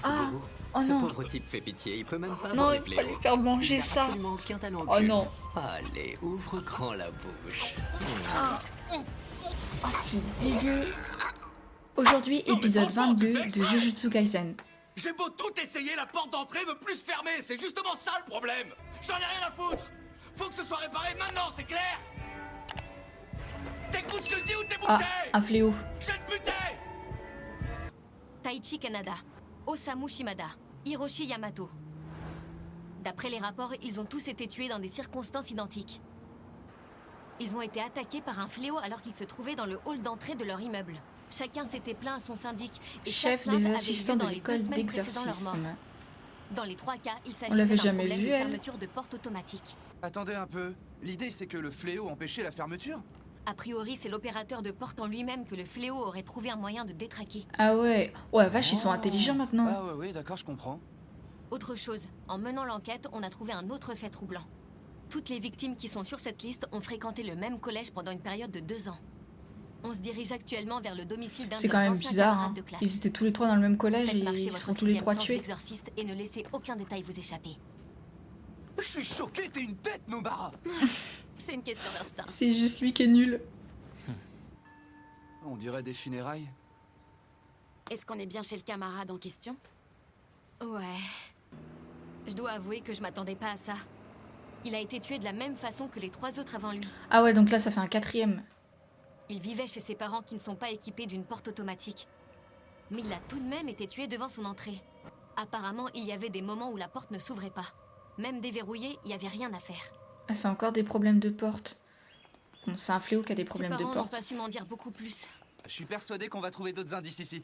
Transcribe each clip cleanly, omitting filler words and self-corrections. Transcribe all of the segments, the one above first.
Ah, Suguru, oh ce non. pauvre type fait pitié, il peut même pas Non, voir les il faut pas fléaux. lui faire Il manger n'a ça. absolument aucun talent Oh culte. non. Allez, ouvre grand la bouche. Ah, oh, c'est dégueu. Aujourd'hui, Non, mais épisode franchement, tu 22 fais de exprès. Jujutsu Kaisen. J'ai beau tout essayer, la porte d'entrée veut plus se fermer. C'est justement ça le problème. J'en ai rien à foutre. Faut que ce soit réparé maintenant, c'est clair. T'écoutes ce que je dis ou t'es Ah, bouché? un fléau. Je vais te buter. Taichi Kanada, Osamu Shimada, Hiroshi Yamato. D'après les rapports, ils ont tous été tués dans des circonstances identiques. Ils ont été attaqués par un fléau alors qu'ils se trouvaient dans le hall d'entrée de leur immeuble. Chacun s'était plaint à son syndic et Chef chaque plainte des avait assistants lieu de dans les 2 l'école semaines précédant leur mort. d'exorcisme. Dans les 3 cas, il On l'avait s'agissait d'un jamais problème vu, de elle. fermeture de porte automatique. Attendez un peu. L'idée, c'est que le fléau empêchait la fermeture? A priori, c'est l'opérateur de porte en lui-même que le fléau aurait trouvé un moyen de détraquer. Ah ouais. Ouais, vache, ils sont Oh. intelligents maintenant. Ah ouais, d'accord, je comprends. Autre chose, en menant l'enquête, on a trouvé un autre fait troublant. Toutes les victimes qui sont sur cette liste ont fréquenté le même collège pendant une période de 2 ans. On se dirige actuellement vers le domicile d'un de C'est quand leurs même anciens bizarre. camarades Hein. de classe. Ils étaient tous les trois dans le même collège Faites et marcher ils se votre font tous les 6e trois sens tuer. d'exorciste et ne laissez aucun détail vous échapper. Je suis choqué, t'es une tête, Nobara. C'est une question d'instinct. C'est juste lui qui est nul. On dirait des funérailles. Est-ce qu'on est bien chez le camarade en question? Ouais. Je dois avouer que je m'attendais pas à ça. Il a été tué de la même façon que les 3 autres avant lui. Ah ouais, donc là, ça fait un quatrième. Il vivait chez ses parents qui ne sont pas équipés d'une porte automatique. Mais il a tout de même été tué devant son entrée. Apparemment, il y avait des moments où la porte ne s'ouvrait pas. Même déverrouillée, il n'y avait rien à faire. Ah, c'est encore des problèmes de porte. Bon, c'est un fléau qui a des Ses problèmes de parents n'ont porte. pas su m'en dire beaucoup plus. Je suis persuadé qu'on va trouver d'autres indices ici.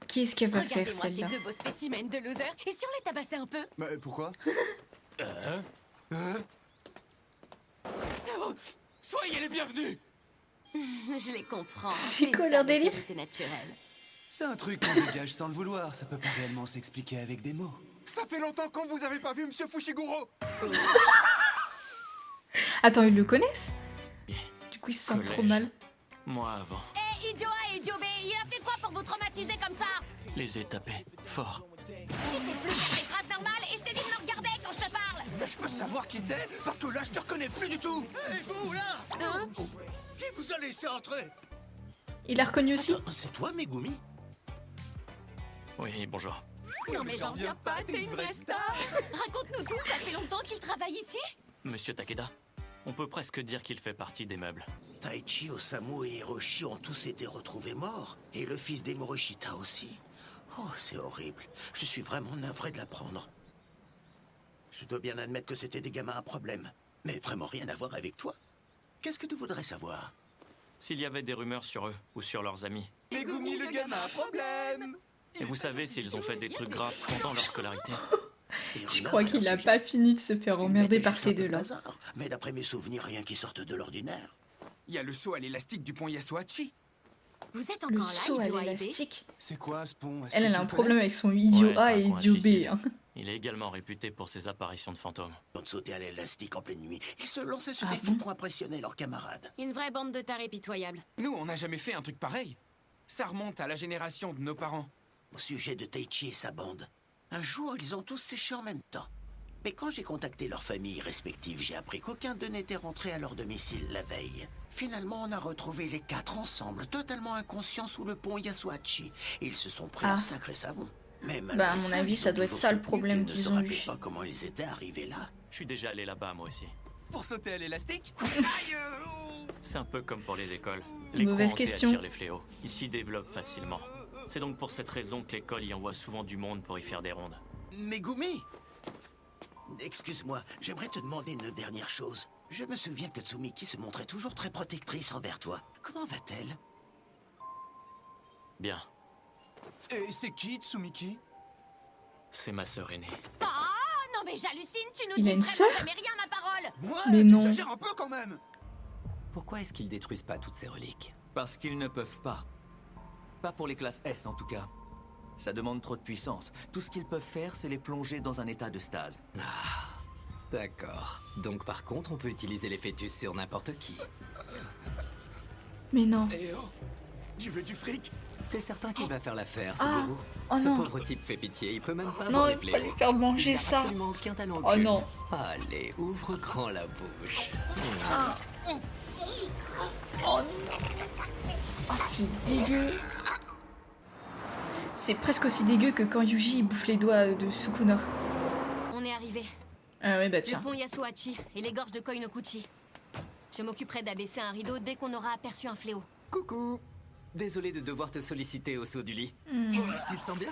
Qui est-ce qu'elle va faire, Regardez-moi ces celle-là? 2 beaux spécimens de loser. Et si on les tabassait un peu? Mais pourquoi? Oh, soyez les bienvenus. Je les comprends. C'est quoi une leur sorte de délire? qualité naturelle. C'est un truc qu'on dégage sans le vouloir. Ça peut pas réellement s'expliquer avec des mots. Ça fait longtemps qu'on vous avait pas vu, monsieur Fushiguro. Attends, ils le connaissent? Du coup, ils se sentent trop Collège. mal. Moi avant, Hé, idiot A et idiot B, il a fait quoi pour vous traumatiser comme ça? les ai tapés fort. Tu sais plus faire des phrases normales et je t'ai dit de me regarder quand je te parle. Mais je peux savoir qui t'es? Parce que là, je te reconnais plus du tout. Et vous, là? Hein? Qui vous a laissé entrer? Il l'a reconnu aussi? C'est toi, Megumi? Oui, bonjour. Non mais j'en reviens pas, t'es une vraie star. Raconte-nous tout, ça fait longtemps qu'il travaille ici? Monsieur Takeda, on peut presque dire qu'il fait partie des meubles. Taichi, Osamu et Hiroshi ont tous été retrouvés morts, et le fils d'Emoroshita aussi. Oh, c'est horrible. Je suis vraiment navré de l'apprendre. Je dois bien admettre que c'était des gamins à problème, mais vraiment rien à voir avec toi. Qu'est-ce que tu voudrais savoir? S'il y avait des rumeurs sur eux ou sur leurs amis. Megumi, le gamin à problème. Et vous savez s'ils ont fait des trucs graves pendant leur scolarité. Je crois qu'il a pas fini de se faire emmerder par ces deux-là. Mais d'après mes souvenirs, rien qui sorte de l'ordinaire. Il y a le saut à l'élastique du pont Yasuhachi. Vous êtes Le encore là, saut à idiot A et B? l'élastique. C'est quoi ce pont? Est-ce Elle, que elle tu a un le problème connais? avec son idiot Ouais, c'est A un et coin idiot B. suicide. Hein. Il est également réputé pour ses apparitions de fantômes. De sauter à l'élastique en pleine nuit, ils se lançaient sur Ah des bon? fonds pour impressionner leurs camarades. Une vraie bande de tarés pitoyables. Nous, on n'a jamais fait un truc pareil. Ça remonte à la génération de nos parents. Au sujet de Taichi et sa bande, un jour, ils ont tous séché en même temps. Mais quand j'ai contacté leurs familles respectives, j'ai appris qu'aucun d'eux n'était rentré à leur domicile la veille. Finalement, on a retrouvé les 4 ensemble, totalement inconscients sous le pont Yasuhachi. Ils se sont pris Ah. un sacré savon. Mais Bah, à malgré mon ça, avis, ils ça ont doit être toujours ça le soutenu problème qu'ils ne qu'ils se ont rappelaient eu. pas comment ils étaient arrivés là. Je suis déjà allé là-bas moi aussi. Pour sauter à l'élastique? C'est un peu comme pour les écoles. Mauvaise cours hantés question. attirent les fléaux. Ils s'y développent facilement. C'est donc pour cette raison que l'école y envoie souvent du monde pour y faire des rondes. Megumi! Excuse-moi, j'aimerais te demander une dernière chose. Je me souviens que Tsumiki se montrait toujours très protectrice envers toi. Comment va-t-elle? Bien, Et c'est qui, Tsumiki? c'est ma sœur aînée. Ah, non mais j'hallucine, tu nous Il dis a une vraiment sœur? jamais rien, ma parole. Ouais, Mais tu non. exagères un peu quand même. Pourquoi est-ce qu'ils détruisent pas toutes ces reliques? Parce qu'ils ne peuvent pas. Pas pour les classes S en tout cas. Ça demande trop de puissance. Tout ce qu'ils peuvent faire, c'est les plonger dans un état de stase. Ah, d'accord. Donc par contre, on peut utiliser les fœtus sur n'importe qui. Mais non. Eh oh, tu veux du fric? T'es certain qu'il va faire l'affaire, ce Ah. gourou? Oh Ce non. pauvre type fait pitié, il peut même pas Non, voir les il faut pas fléaux. lui faire manger Il a ça. absolument aucun talent Oh occulte. non. Allez, ouvre grand la bouche. Ah. Oh non. Oh, c'est dégueu. C'est presque aussi dégueu que quand Yuji bouffe les doigts de Sukuna. On est arrivé. Ah oui, bah Le tiens. pont Yasuhachi et les gorges de Koinokuchi. Je m'occuperai d'abaisser un rideau dès qu'on aura aperçu un fléau. Coucou. Désolé de devoir te solliciter au saut du lit. Hmm. Tu te sens bien?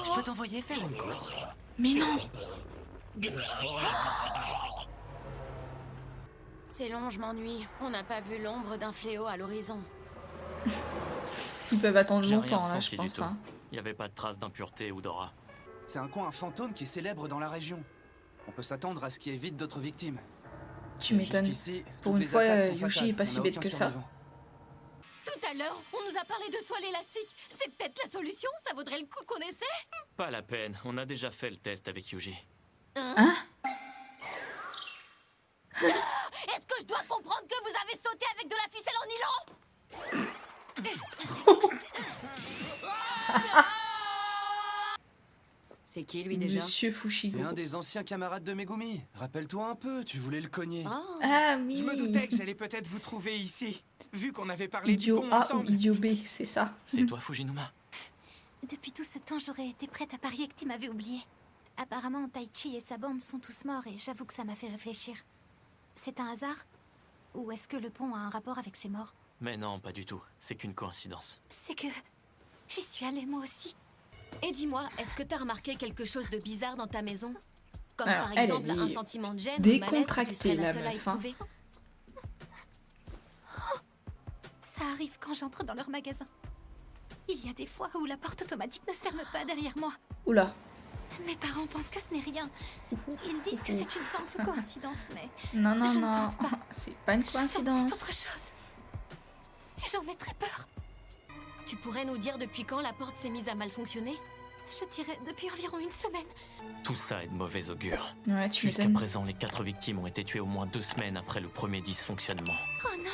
Je peux t'envoyer faire une course. Mais non. C'est long, je m'ennuie. On n'a pas vu l'ombre d'un fléau à l'horizon. Ils peuvent attendre J'ai rien longtemps là, ressenti je du pense. tout. Hein. Il n'y avait pas de traces d'impureté ou d'aura. C'est un coin fantôme qui est célèbre dans la région. On peut s'attendre à ce qu'il y ait vite d'autres victimes. Tu m'étonnes. Jusqu'ici, Pour toutes une les fois, attaques sont Yuji fatales. est pas On si n'a bête aucun que ça. survivant. Tout à l'heure, on nous a parlé de soie élastique. C'est peut-être la solution, ça vaudrait le coup qu'on essaie. Pas la peine, on a déjà fait le test avec Yuji. Hein? Est-ce que je dois comprendre que vous avez sauté avec de la ficelle en nylon? C'est qui lui déjà? Monsieur C'est Fushiguro. un des anciens camarades de Megumi. Rappelle-toi un peu, tu voulais le cogner. Oh. Ah oui. Je me doutais que j'allais peut-être vous trouver ici, vu qu'on avait parlé du Idiot pont A ou ensemble. idiot B, c'est ça. C'est toi, Fujinuma? Depuis tout ce temps, j'aurais été prête à parier que tu m'avais oublié. Apparemment, Taichi et sa bande sont tous morts et j'avoue que ça m'a fait réfléchir. C'est un hasard? Ou est-ce que le pont a un rapport avec ces morts? Mais non, pas du tout. C'est qu'une coïncidence. C'est que... j'y suis allée moi aussi. Et dis-moi, est-ce que t'as remarqué quelque chose de bizarre dans ta maison? Comme Alors, par elle, exemple elle est un sentiment de gêne ou de malaise que tu décontractée, serais la la seule à meuf, hein. éprouver? Ça arrive quand j'entre dans leur magasin. Il y a des fois où la porte automatique ne se ferme pas derrière moi. Oula. Mes parents pensent que ce n'est rien. Ils disent que c'est une simple coïncidence, mais Non, non, Je ne non. pense pas. C'est pas une je sens que c'est coïncidence. autre chose. Et j'en ai très peur. Tu pourrais nous dire depuis quand la porte s'est mise à mal fonctionner? Je dirais depuis environ une semaine. Tout ça est de mauvais augure. Ouais, tu Jusqu'à m'étonnes. présent, les 4 victimes ont été tuées au moins 2 semaines après le premier dysfonctionnement. Oh non.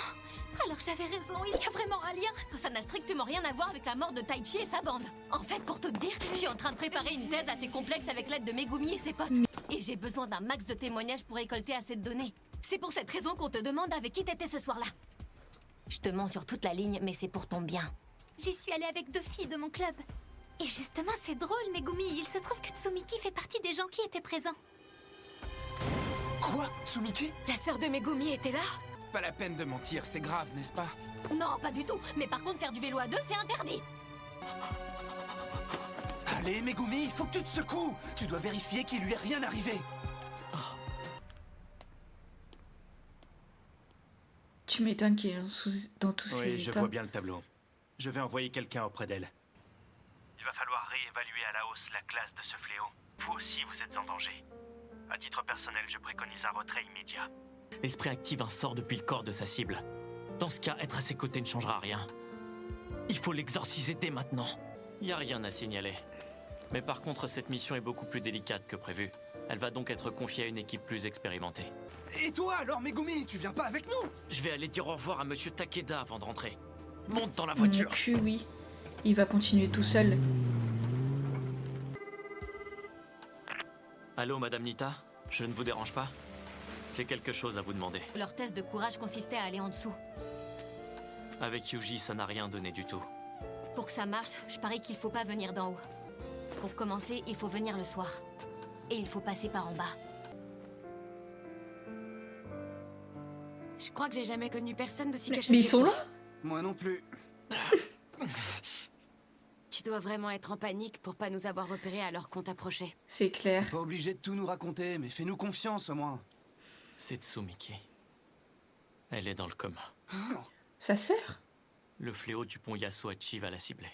Alors j'avais raison, il y a vraiment un lien. Ça n'a strictement rien à voir avec la mort de Taichi et sa bande. En fait, pour tout te dire, je suis en train de préparer une thèse assez complexe avec l'aide de Megumi et ses potes. Et j'ai besoin d'un max de témoignages pour récolter assez de données. C'est pour cette raison qu'on te demande avec qui t'étais ce soir-là. Je te mens sur toute la ligne, mais c'est pour ton bien. J'y suis allée avec 2 filles de mon club. Et justement, c'est drôle, Megumi. Il se trouve que Tsumiki fait partie des gens qui étaient présents. Quoi, Tsumiki? La sœur de Megumi était là? Pas la peine de mentir, c'est grave, n'est-ce pas? Non, pas du tout. Mais par contre, faire du vélo à 2, c'est interdit. Allez, Megumi, il faut que tu te secoues. Tu dois vérifier qu'il lui est rien arrivé. Tu m'étonnes qu'il est dans tous Oui, ces je états. vois bien le tableau. Je vais envoyer quelqu'un auprès d'elle. Il va falloir réévaluer à la hausse la classe de ce fléau. Vous aussi, vous êtes en danger. À titre personnel, je préconise un retrait immédiat. L'esprit active un sort depuis le corps de sa cible. Dans ce cas, être à ses côtés ne changera rien. Il faut l'exorciser dès maintenant. Il n'y a rien à signaler. Mais par contre, cette mission est beaucoup plus délicate que prévu. Elle va donc être confiée à une équipe plus expérimentée. Et toi, alors, Megumi, tu viens pas avec nous? Je vais aller dire au revoir à Monsieur Takeda avant de rentrer. Monte dans la Mon voiture. cul, oui. Il va continuer tout seul. Allô, Madame Nita? Je ne vous dérange pas? J'ai quelque chose à vous demander. Leur test de courage consistait à aller en dessous. Avec Yuji, ça n'a rien donné du tout. Pour que ça marche, je parie qu'il faut pas venir d'en haut. Pour commencer, il faut venir le soir. Et il faut passer par en bas. Je crois que j'ai jamais connu personne d'aussi Mais cachotier. ils sont là? Moi non plus. Tu dois vraiment être en panique pour pas nous avoir repérés alors qu'on t'approchait. C'est clair. Pas obligé de tout nous raconter, mais fais-nous confiance au moins. C'est Tsumiki. Elle est dans le coma. Sa sœur? Le fléau du pont Yasuhachi va la cibler.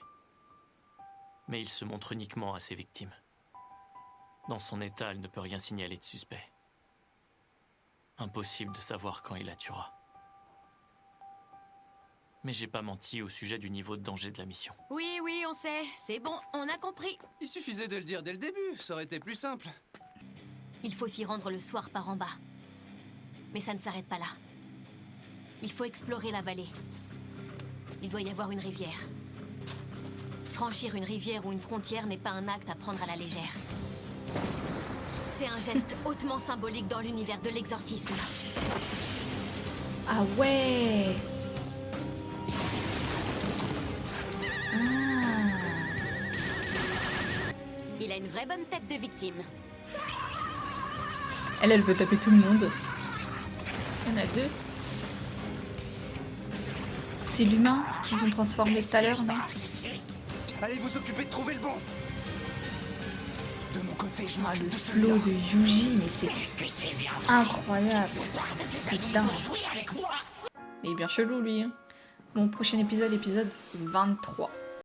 Mais il se montre uniquement à ses victimes. Dans son état, elle ne peut rien signaler de suspect. Impossible de savoir quand il la tuera. Mais j'ai pas menti au sujet du niveau de danger de la mission. Oui, oui, on sait. C'est bon, on a compris. Il suffisait de le dire dès le début, ça aurait été plus simple. Il faut s'y rendre le soir par en bas. Mais ça ne s'arrête pas là. Il faut explorer la vallée. Il doit y avoir une rivière. Franchir une rivière ou une frontière n'est pas un acte à prendre à la légère. C'est un geste hautement symbolique dans l'univers de l'exorcisme. Ah ouais. Il a une vraie bonne tête de victime. Elle veut taper tout le monde. Il y en a deux. C'est l'humain qu'ils ont transformé tout à l'heure, non? Allez vous occuper de trouver le bon. De mon côté, je Ah, m'occupe le de flow celui-là. de Yuji, mais c'est incroyable. C'est dingue. Il est bien chelou, lui. Hein. Mon prochain épisode, épisode 23.